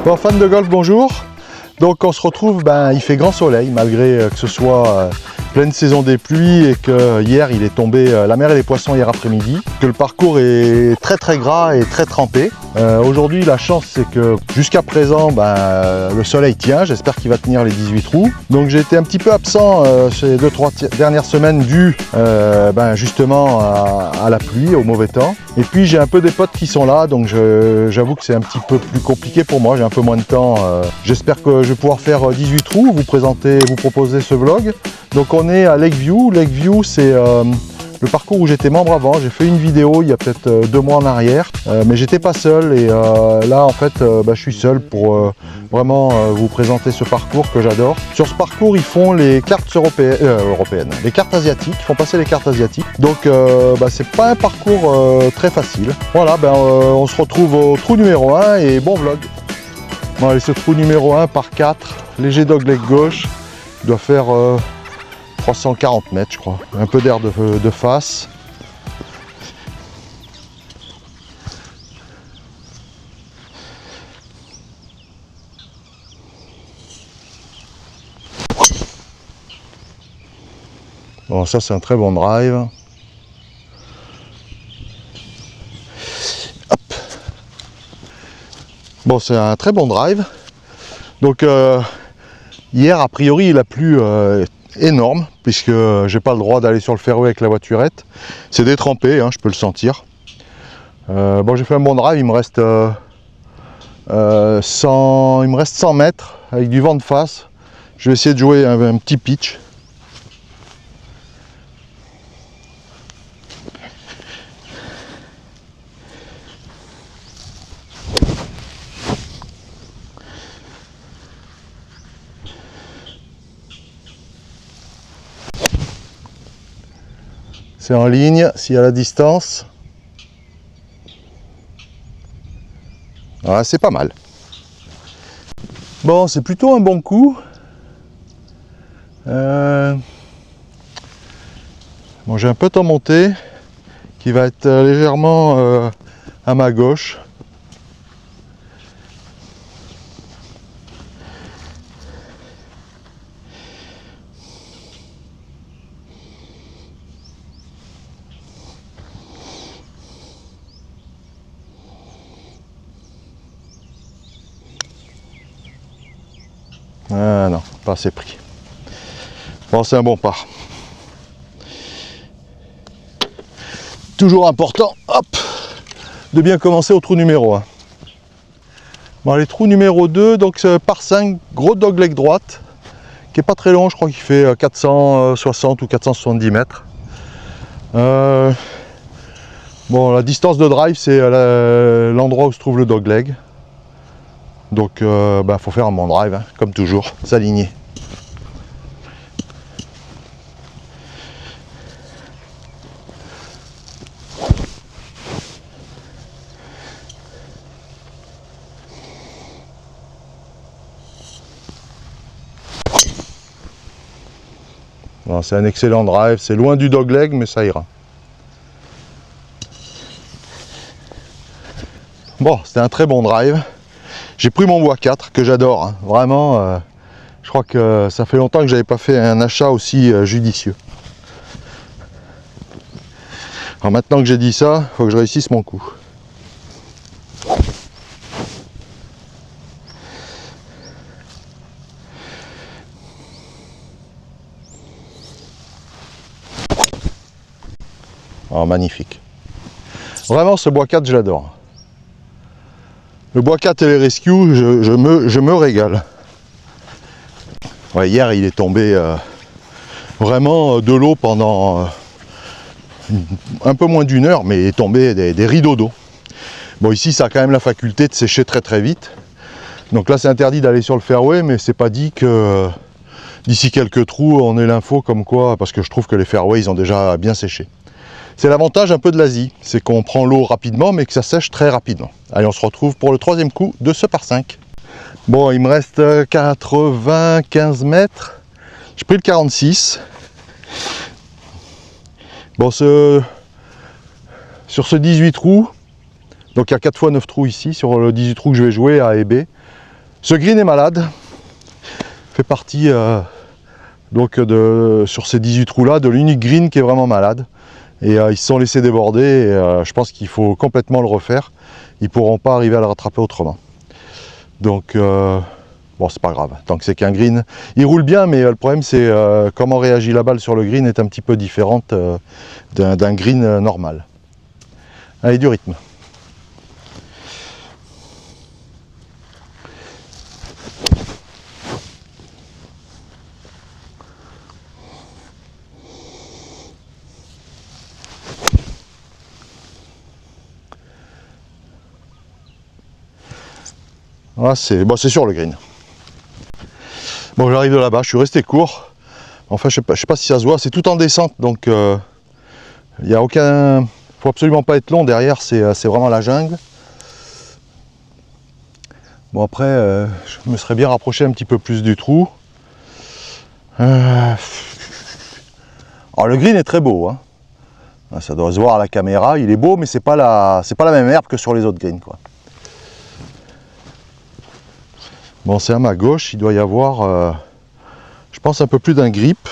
Bon, fan de golf, bonjour. Donc on se retrouve, il fait grand soleil malgré que ce soit pleine saison des pluies et que hier il est tombé la mer et les poissons hier après-midi, que le parcours est très gras et très trempé. Aujourd'hui la chance c'est que jusqu'à présent le soleil tient, j'espère qu'il va tenir les 18 trous. Donc j'ai été un petit peu absent ces 2-3 dernières semaines dû justement à la pluie, au mauvais temps. Et puis j'ai un peu des potes qui sont là, donc j'avoue que c'est un petit peu plus compliqué pour moi, j'ai un peu moins de temps. J'espère que je vais pouvoir faire 18 trous, vous proposer ce vlog. Donc on est à Lakeview. Lakeview c'est le parcours où j'étais membre avant. J'ai fait une vidéo il y a peut-être 2 mois en arrière, mais j'étais pas seul et là en fait je suis seul pour vraiment vous présenter ce parcours que j'adore. Sur ce parcours ils font les cartes européennes, les cartes asiatiques, ils font passer les cartes asiatiques. Donc c'est pas un parcours très facile. Voilà, on se retrouve au trou numéro 1 et bon vlog. Bon allez, ce trou numéro 1 par 4, léger dogleg gauche, il doit faire 340 mètres je crois, un peu d'air de face. Bon, ça c'est un très bon drive. Hop. Bon, c'est un très bon drive. Donc hier a priori il a plu énorme puisque j'ai pas le droit d'aller sur le fairway avec la voiturette. C'est détrempé, je peux le sentir. Bon, j'ai fait un bon drive, il me reste 100 mètres avec du vent de face. Je vais essayer de jouer un petit pitch. C'est en ligne, s'il y a la distance. Ah, c'est pas mal. Bon, c'est plutôt un bon coup. Bon, j'ai un peu temps monté qui va être légèrement à ma gauche. Ah non, pas assez pris. Bon, c'est un bon pas. Toujours important, hop, de bien commencer au trou numéro 1. Bon, les trous numéro 2, donc par 5, gros dogleg droite, qui est pas très long, je crois qu'il fait 460 ou 470 mètres. Bon, la distance de drive, c'est l'endroit où se trouve le dogleg. Donc faut faire un bon drive, comme toujours, s'aligner. Bon, c'est un excellent drive, c'est loin du dogleg, mais ça ira. Bon, c'était un très bon drive. J'ai pris mon bois 4 que j'adore, vraiment. Je crois que ça fait longtemps que j'avais pas fait un achat aussi judicieux. Alors maintenant que j'ai dit ça, il faut que je réussisse mon coup. Oh, magnifique. Vraiment, ce bois 4, je l'adore. Le bois 4 et les rescues, je me régale. Ouais, hier, il est tombé vraiment de l'eau pendant un peu moins d'1 heure, mais il est tombé des rideaux d'eau. Bon, ici, ça a quand même la faculté de sécher très vite. Donc là, c'est interdit d'aller sur le fairway, mais c'est pas dit que d'ici quelques trous, on ait l'info comme quoi, parce que je trouve que les fairways, ils ont déjà bien séché. C'est l'avantage un peu de l'Asie, c'est qu'on prend l'eau rapidement, mais que ça sèche très rapidement. Allez, on se retrouve pour le 3e coup de ce par 5. Bon, il me reste 95 mètres. J'ai pris le 46. Bon, sur ce 18 trous, donc il y a 4 fois 9 trous ici, sur le 18 trous que je vais jouer A et B. Ce green est malade, fait partie sur ces 18 trous là de l'unique green qui est vraiment malade. Et ils se sont laissés déborder et je pense qu'il faut complètement le refaire. Ils ne pourront pas arriver à le rattraper autrement. Donc bon, c'est pas grave, tant que c'est qu'un green. Il roule bien, mais le problème c'est comment réagit la balle sur le green est un petit peu différente d'un green normal. Allez, du rythme. Voilà, c'est bon, sur le green. Bon, j'arrive de là-bas, je suis resté court. Enfin, je sais pas si ça se voit, c'est tout en descente, donc il n'y a aucun... faut absolument pas être long derrière, c'est vraiment la jungle. Bon, après, je me serais bien rapproché un petit peu plus du trou. Alors, le green est très beau, hein. Ça doit se voir à la caméra, il est beau, mais c'est pas la même herbe que sur les autres greens, quoi. Bon, c'est à ma gauche, il doit y avoir, je pense, un peu plus d'un grip.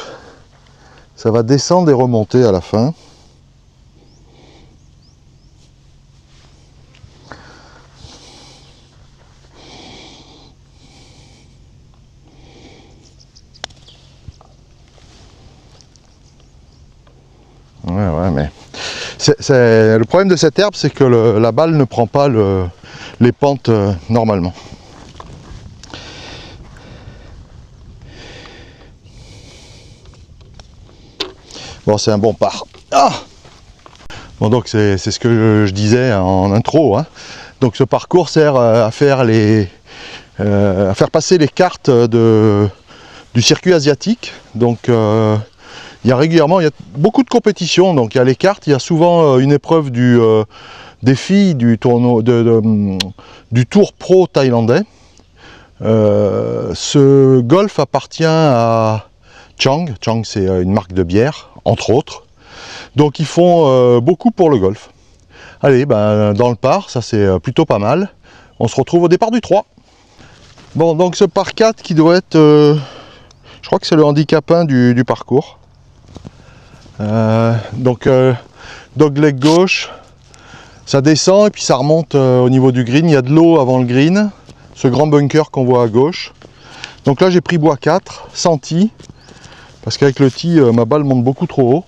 Ça va descendre et remonter à la fin. Ouais, mais... Le problème de cette herbe, c'est que la balle ne prend pas les pentes normalement. Bon, c'est un bon par. Ah, bon, donc c'est ce que je disais en intro, hein. Donc ce parcours sert à faire passer les cartes du circuit asiatique. Donc il y a beaucoup de compétitions. Donc il y a les cartes, il y a souvent une épreuve des filles du tour pro thaïlandais. Ce golf appartient à Chang. Chang, c'est une marque de bière, entre autres. Donc ils font beaucoup pour le golf. Allez, ben, dans le par, ça c'est plutôt pas mal. On se retrouve au départ du 3. Bon, donc ce par 4 qui doit être... je crois que c'est le handicap 1 du parcours. Dogleg gauche, ça descend et puis ça remonte au niveau du green. Il y a de l'eau avant le green, ce grand bunker qu'on voit à gauche. Donc là j'ai pris bois 4, senti, parce qu'avec le tee, ma balle monte beaucoup trop haut.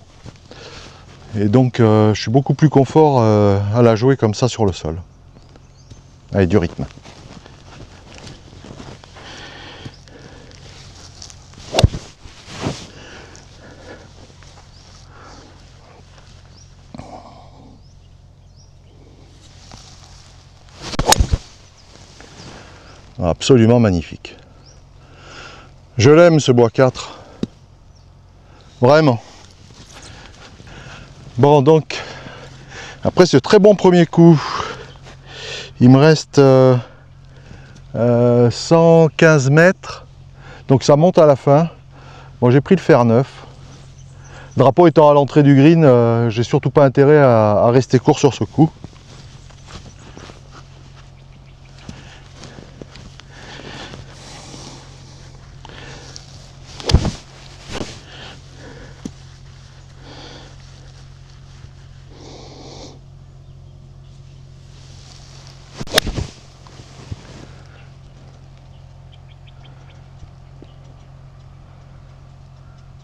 Et donc je suis beaucoup plus confort à la jouer comme ça sur le sol. Allez, du rythme. Absolument magnifique. Je l'aime ce bois 4. Vraiment. Bon, donc, après ce très bon premier coup, il me reste 115 mètres. Donc ça monte à la fin. Bon, j'ai pris le fer 9. Drapeau étant à l'entrée du green, j'ai surtout pas intérêt à rester court sur ce coup.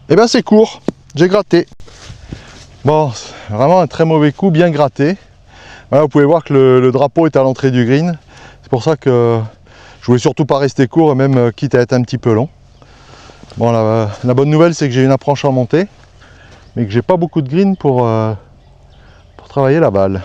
Et bien c'est court, j'ai gratté. Bon, vraiment un très mauvais coup, bien gratté. Voilà, vous pouvez voir que le drapeau est à l'entrée du green. C'est pour ça que je voulais surtout pas rester court, même quitte à être un petit peu long. Bon, la bonne nouvelle, c'est que j'ai une approche en montée, mais que j'ai pas beaucoup de green pour travailler la balle.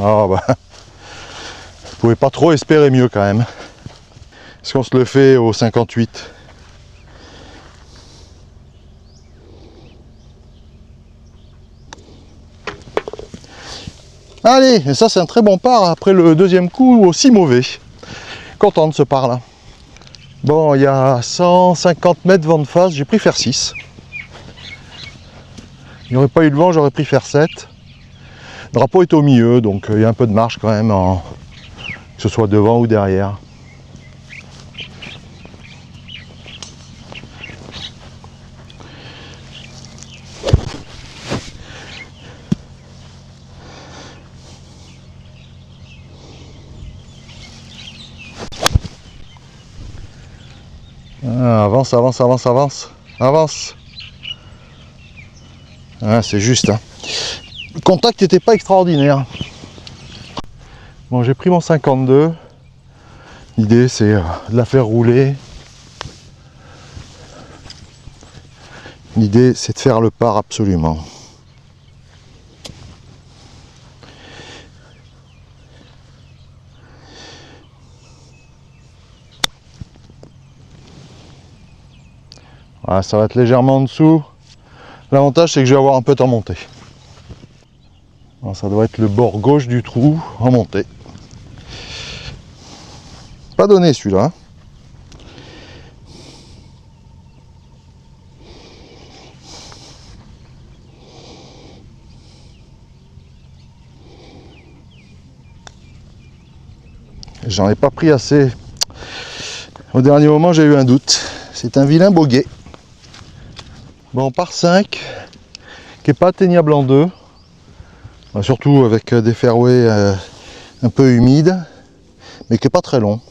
Ah bah, vous pouvez pas trop espérer mieux quand même. Est-ce qu'on se le fait au 58? Allez, et ça c'est un très bon par après le deuxième coup aussi mauvais. Content de ce par là. Bon, il y a 150 mètres vent de face, j'ai pris fer 6. Il n'y aurait pas eu de vent, j'aurais pris fer 7. Le drapeau est au milieu, donc il y a un peu de marge quand même, que ce soit devant ou derrière. Ah, avance, avance, avance, avance, avance. Ah, c'est juste. Hein. Le contact n'était pas extraordinaire. Bon, j'ai pris mon 52. L'idée, c'est de la faire rouler. L'idée, c'est de faire le par absolument. Voilà, ça va être légèrement en dessous. L'avantage, c'est que je vais avoir un peu de remontée. Alors, ça doit être le bord gauche du trou en montée. Pas donné celui-là. Hein. J'en ai pas pris assez. Au dernier moment, j'ai eu un doute. C'est un vilain boguet. Bon, par 5, qui n'est pas atteignable en 2. Bah, surtout avec des fairways un peu humides, mais qui n'est pas très long.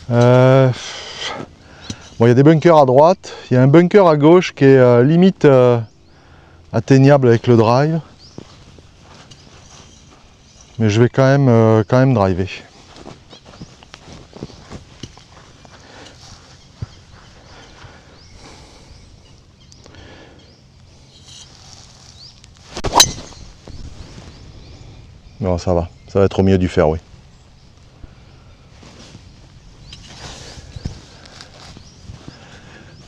Bon, il y a des bunkers à droite, il y a un bunker à gauche qui est limite atteignable avec le drive. Mais je vais quand même driver. Non, ça va être au milieu du fairway.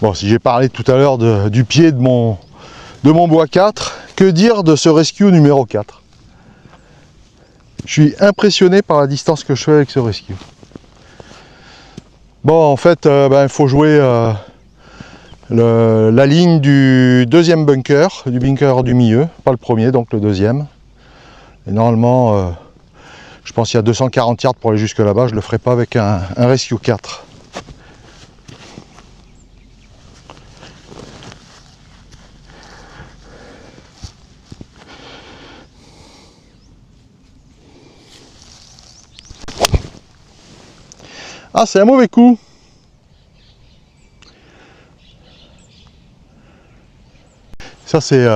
Bon, si j'ai parlé tout à l'heure du pied de mon bois 4, que dire de ce rescue numéro 4? Je suis impressionné par la distance que je fais avec ce rescue. Bon, en fait, il faut jouer la ligne du deuxième bunker, du bunker du milieu, pas le premier, donc le deuxième. Et normalement, je pense qu'il y a 240 yards pour aller jusque là-bas, je ne le ferai pas avec un rescue 4. Ah, c'est un mauvais coup. Ça, c'est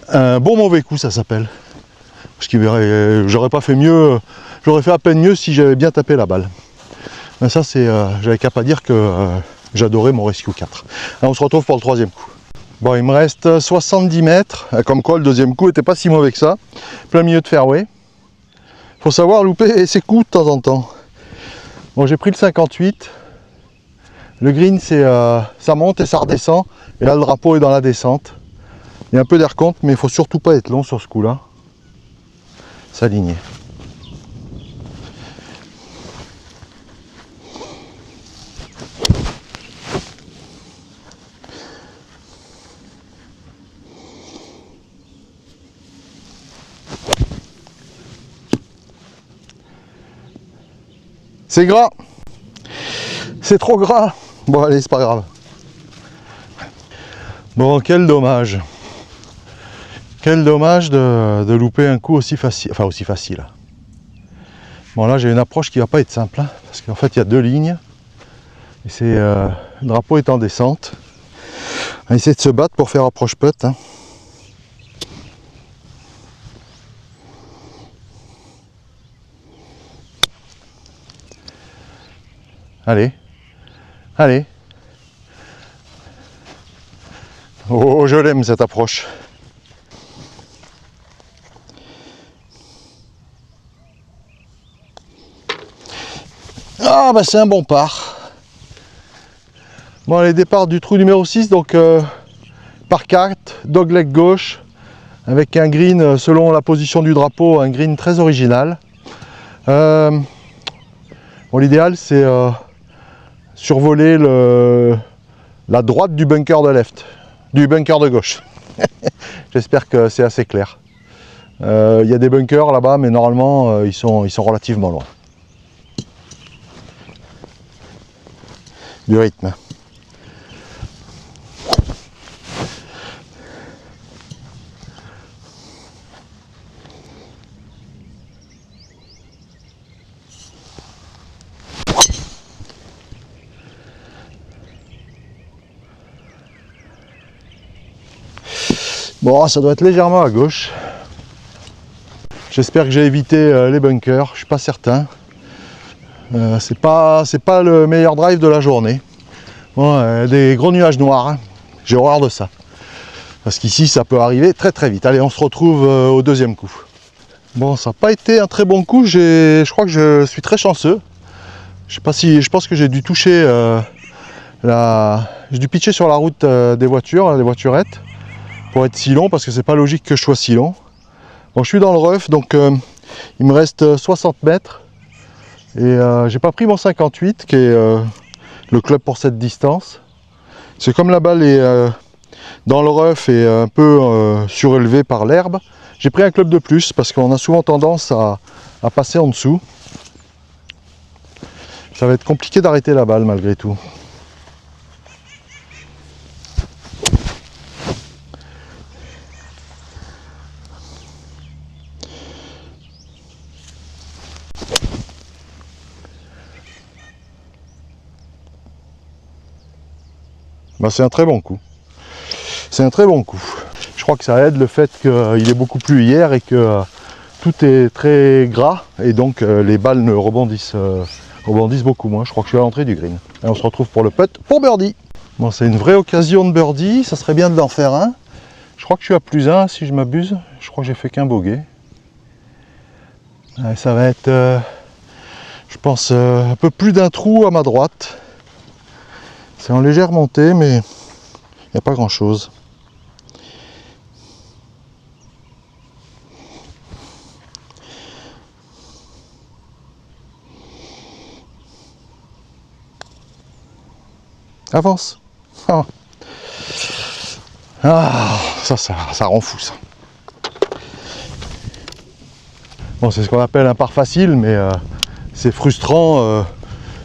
un bon mauvais coup, ça s'appelle. Parce que j'aurais pas fait mieux, j'aurais fait à peine mieux si j'avais bien tapé la balle. Mais ça, c'est, j'avais qu'à pas dire que j'adorais mon rescue 4. Alors, on se retrouve pour le troisième coup. Bon, il me reste 70 mètres, comme quoi le deuxième coup était pas si mauvais que ça. Plein milieu de fairway. Faut savoir louper ses coups de temps en temps. Bon, j'ai pris le 58. Le green, c'est ça monte et ça redescend. Et là, le drapeau est dans la descente. Il y a un peu d'air compte, mais il faut surtout pas être long sur ce coup-là. S'aligner. C'est gras. C'est trop gras. Bon, allez, c'est pas grave. Bon, quel dommage. Quel dommage de louper un coup aussi facile. Enfin, aussi facile. Bon, là, j'ai une approche qui va pas être simple. Hein, parce qu'en fait, il y a deux lignes. Et c'est le drapeau est en descente. On va essayer de se battre pour faire approche putt. Hein. Allez. Allez. Oh, je l'aime cette approche. Ah bah c'est un bon par. Bon, les départs du trou numéro 6, donc par 4, dogleg gauche, avec un green, selon la position du drapeau, un green très original. Bon, l'idéal c'est survoler la droite du bunker de left, du bunker de gauche. J'espère que c'est assez clair. Il y a des bunkers là-bas, mais normalement ils sont relativement loin. Du rythme. Bon, ça doit être légèrement à gauche. J'espère que j'ai évité les bunkers, je suis pas certain. C'est pas le meilleur drive de la journée. Bon, des gros nuages noirs, hein. J'ai horreur de ça. Parce qu'ici, ça peut arriver très très vite. Allez, on se retrouve au deuxième coup. Bon, ça n'a pas été un très bon coup. Je crois que je suis très chanceux. Je sais pas si, je pense que j'ai dû toucher j'ai dû pitcher sur la route des voitures, des voiturettes, pour être si long, parce que c'est pas logique que je sois si long. Bon, je suis dans le rough, donc il me reste 60 mètres. Et j'ai pas pris mon 58, qui est le club pour cette distance. C'est comme la balle est dans le rough et un peu surélevée par l'herbe. J'ai pris un club de plus, parce qu'on a souvent tendance à passer en dessous. Ça va être compliqué d'arrêter la balle malgré tout. Bah, c'est un très bon coup. C'est un très bon coup. Je crois que ça aide le fait qu'il ait beaucoup plu hier et que tout est très gras et donc les balles ne rebondissent beaucoup moins. Je crois que je suis à l'entrée du green. Et on se retrouve pour le putt pour birdie. Bon, c'est une vraie occasion de birdie. Ça serait bien de l'en faire un. Je crois que je suis à +1 si je m'abuse. Je crois que j'ai fait qu'un bogey. Ouais, ça va être, je pense, un peu plus d'un trou à ma droite. C'est en légère montée, mais il n'y a pas grand chose. Avance. Ah. Ah, ça rend fou ça. Bon, c'est ce qu'on appelle un par facile, mais c'est frustrant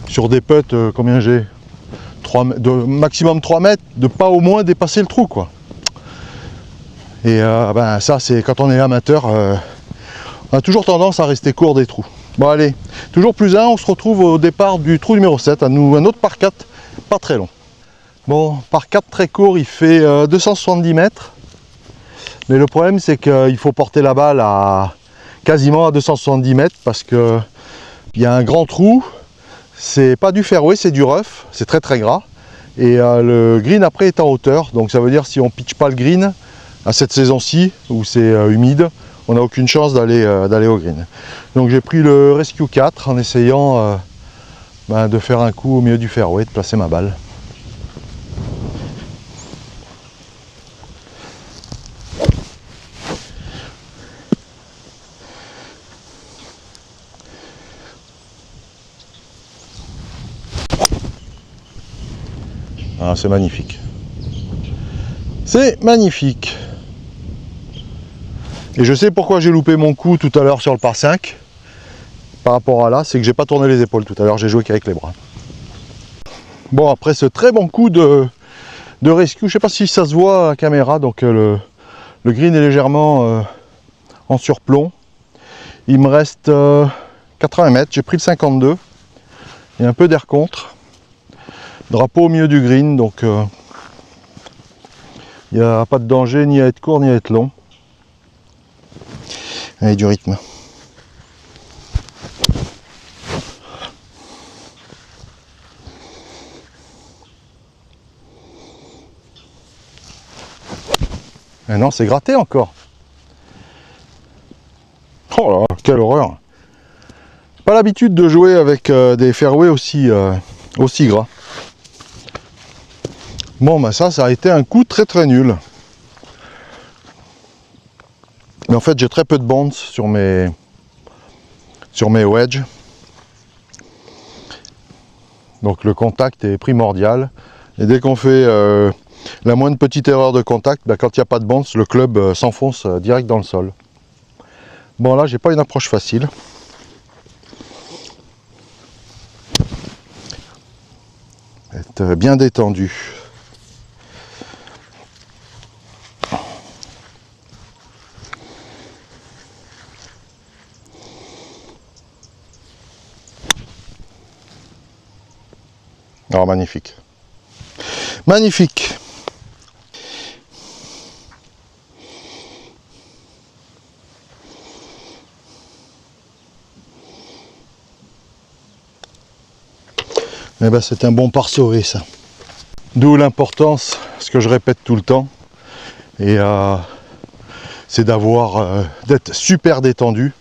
sur des putts, combien j'ai maximum 3 mètres, de pas au moins dépasser le trou, quoi. Et ben, ça, c'est quand on est amateur, on a toujours tendance à rester court des trous. Bon, allez, toujours +1, on se retrouve au départ du trou numéro 7, un autre par 4, pas très long. Bon, par 4 très court, il fait 270 mètres. Mais le problème, c'est qu'il faut porter la balle à quasiment à 270 mètres parce qu'il y a un grand trou. C'est pas du fairway, c'est du rough, c'est très très gras. Et le green après est en hauteur, donc ça veut dire si on pitch pas le green à cette saison-ci où c'est humide, on n'a aucune chance d'aller au green. Donc j'ai pris le Rescue 4 en essayant de faire un coup au milieu du fairway, de placer ma balle. Ah, c'est magnifique. C'est magnifique. Et je sais pourquoi j'ai loupé mon coup tout à l'heure sur le par 5. Par rapport à là, c'est que j'ai pas tourné les épaules tout à l'heure, j'ai joué qu'avec les bras. Bon, après ce très bon coup de rescue, je sais pas si ça se voit à la caméra, donc le green est légèrement en surplomb. Il me reste 80 mètres, j'ai pris le 52. Il y a un peu d'air contre. Drapeau au milieu du green, donc il n'y a pas de danger ni à être court ni à être long. Allez, du rythme. Ah non, c'est gratté encore. Oh là, quelle horreur. Pas l'habitude de jouer avec des fairways aussi gras. Bon, bah ça a été un coup très très nul. Mais en fait, j'ai très peu de bounce sur mes wedges. Donc le contact est primordial. Et dès qu'on fait la moindre petite erreur de contact, ben, quand il n'y a pas de bounce, le club s'enfonce direct dans le sol. Bon, là, j'ai pas une approche facile. Être bien détendu. Alors, magnifique. Magnifique. Eh ben, c'est un bon pare-sauvé, ça. D'où l'importance, ce que je répète tout le temps, et c'est d'être super détendu.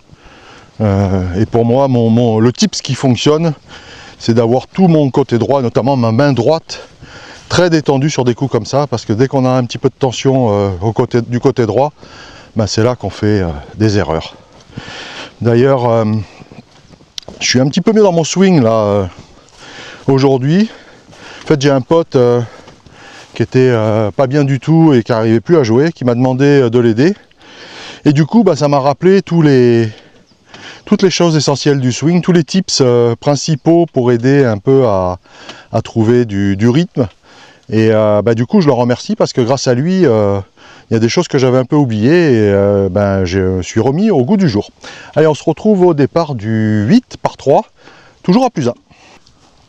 Et pour moi, le tips qui fonctionne, c'est d'avoir tout mon côté droit, notamment ma main droite, très détendue sur des coups comme ça, parce que dès qu'on a un petit peu de tension du côté droit, ben c'est là qu'on fait des erreurs. D'ailleurs, je suis un petit peu mieux dans mon swing là aujourd'hui. En fait, j'ai un pote qui était pas bien du tout et qui n'arrivait plus à jouer, qui m'a demandé de l'aider. Et du coup, bah, ça m'a rappelé toutes les choses essentielles du swing, tous les tips principaux pour aider un peu à trouver du rythme. Et bah, du coup, je le remercie parce que grâce à lui, il y a des choses que j'avais un peu oubliées et ben, je suis remis au goût du jour. Allez, on se retrouve au départ du 8 par 3, toujours à plus 1.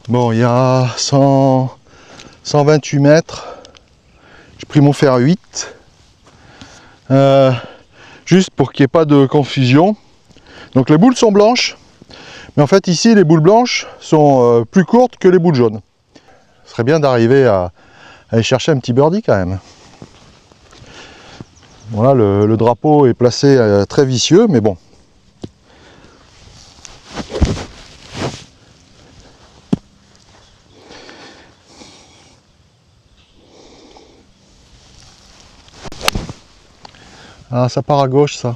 Bon, il y a 128 mètres. J'ai pris mon fer 8. Juste pour qu'il n'y ait pas de confusion. Donc les boules sont blanches. Mais en fait ici, les boules blanches sont plus courtes que les boules jaunes. Ce serait bien d'arriver à aller chercher un petit birdie quand même. Voilà, le drapeau est placé très vicieux, mais bon. Ah, ça part à gauche, ça.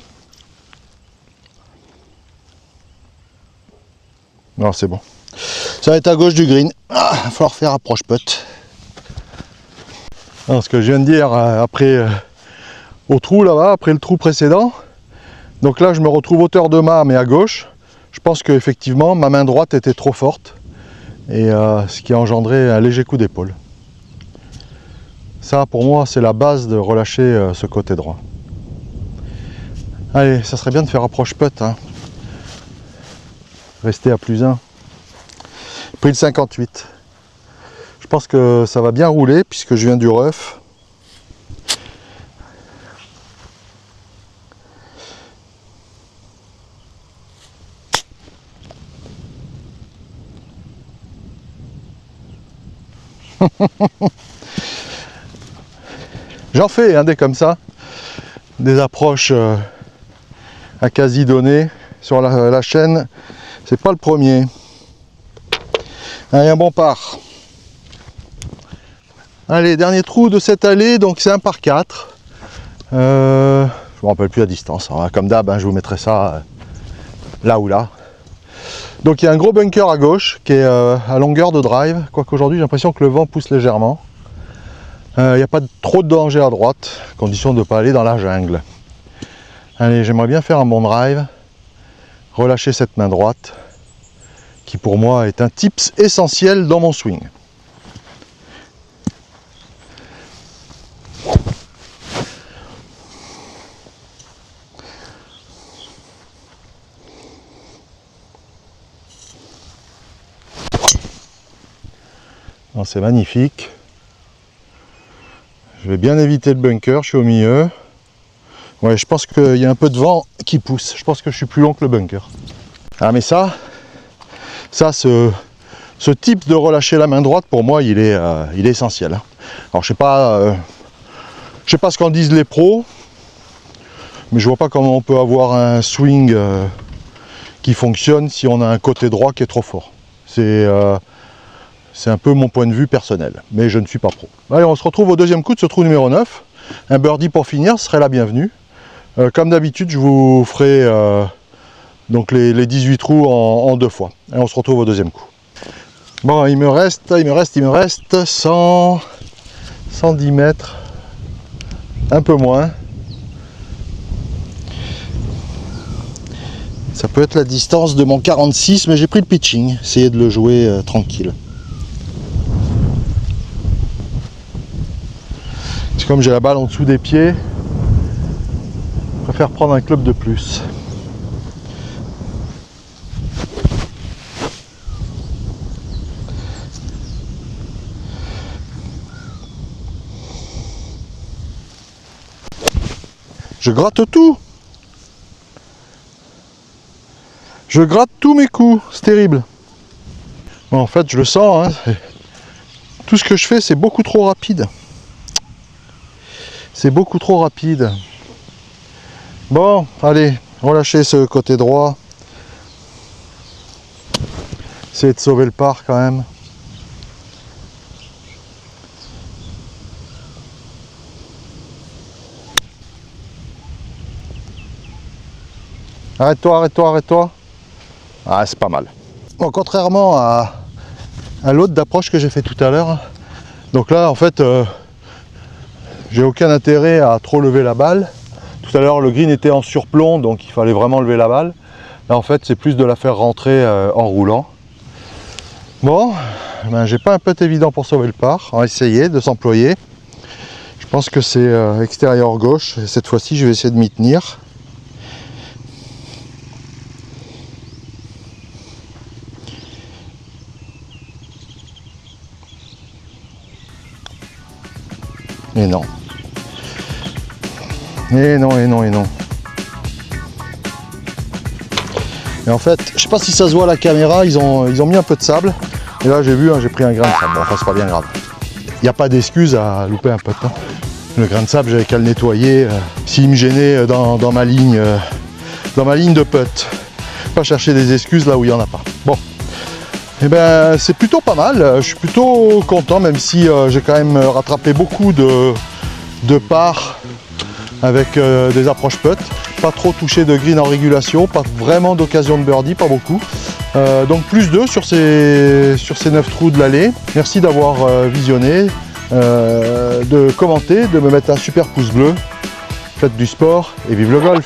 Non, c'est bon. Ça va être à gauche du green. Ah, il va falloir faire approche putt. Ce que je viens de dire après au trou là-bas, après le trou précédent. Donc là, je me retrouve hauteur de mât, mais à gauche. Je pense qu'effectivement, ma main droite était trop forte. Et ce qui a engendré un léger coup d'épaule. Ça, pour moi, c'est la base de relâcher ce côté droit. Allez, ça serait bien de faire approche putt. Hein. Rester à plus 1. Pris le 58. Je pense que ça va bien rouler puisque je viens du rough. J'en fais un des comme ça, des approches à quasi données sur la chaîne. C'est pas le premier. Allez, un bon par. Allez, dernier trou de cette allée, donc c'est un par 4. Je ne me rappelle plus la distance. Hein. Comme d'hab, hein, je vous mettrai ça là ou là. Donc il y a un gros bunker à gauche qui est à longueur de drive. Quoique aujourd'hui, j'ai l'impression que le vent pousse légèrement. Il n'y a pas trop de danger à droite, condition de ne pas aller dans la jungle. Allez, j'aimerais bien faire un bon drive, relâcher cette main droite, qui pour moi est un tips essentiel dans mon swing. C'est magnifique. Je vais bien éviter le bunker, je suis au milieu. Ouais, je pense qu'il y a un peu de vent qui pousse. Je pense que je suis plus long que le bunker. Ah mais ce type de relâcher la main droite, pour moi, il est essentiel. Alors je sais pas ce qu'en disent les pros, mais je vois pas comment on peut avoir un swing qui fonctionne si on a un côté droit qui est trop fort. C'est un peu mon point de vue personnel, mais je ne suis pas pro. Allez, on se retrouve au deuxième coup de ce trou numéro 9. Un birdie pour finir, ce serait la bienvenue. Comme d'habitude, je vous ferai donc les 18 trous en 2 fois. Et on se retrouve au deuxième coup. Bon, il me reste 110 mètres, un peu moins. Ça peut être la distance de mon 46, mais j'ai pris le pitching, essayer de le jouer tranquille. C'est comme j'ai la balle en dessous des pieds, je préfère prendre un club de plus. Je gratte tout. Je gratte tous mes coups, c'est terrible. Bon, en fait, je le sens, hein, tout ce que je fais, c'est beaucoup trop rapide. C'est beaucoup trop rapide. Bon, allez, relâchez ce côté droit. Essayez de sauver le par quand même. Arrête-toi, arrête-toi, arrête-toi. Ah, c'est pas mal. Bon, contrairement à l'autre d'approche que j'ai fait tout à l'heure, donc là, en fait, j'ai aucun intérêt à trop lever la balle. Tout à l'heure, le green était en surplomb, donc il fallait vraiment lever la balle. Là, en fait, c'est plus de la faire rentrer en roulant. Bon, ben, j'ai pas un putt évident pour sauver le par. On va essayer de s'employer. Je pense que c'est extérieur gauche. Et cette fois-ci, je vais essayer de m'y tenir. Et non. Et non, et non, et non. Et en fait, je sais pas si ça se voit à la caméra, ils ont mis un peu de sable. Et là, j'ai vu, hein, j'ai pris un grain de sable. Bon, enfin, c'est pas bien grave. Il n'y a pas d'excuse à louper un putt. Hein. Le grain de sable, j'avais qu'à le nettoyer. S'il me gênait dans ma ligne de putt. Pas chercher des excuses là où il n'y en a pas. Bon. Et ben, c'est plutôt pas mal. Je suis plutôt content, même si j'ai quand même rattrapé beaucoup de parts avec des approches putt. Pas trop touché de green en régulation, pas vraiment d'occasion de birdie, pas beaucoup. Donc plus 2 sur ces 9 trous de l'allée. Merci d'avoir visionné, de commenter, de me mettre un super pouce bleu. Faites du sport et vive le golf!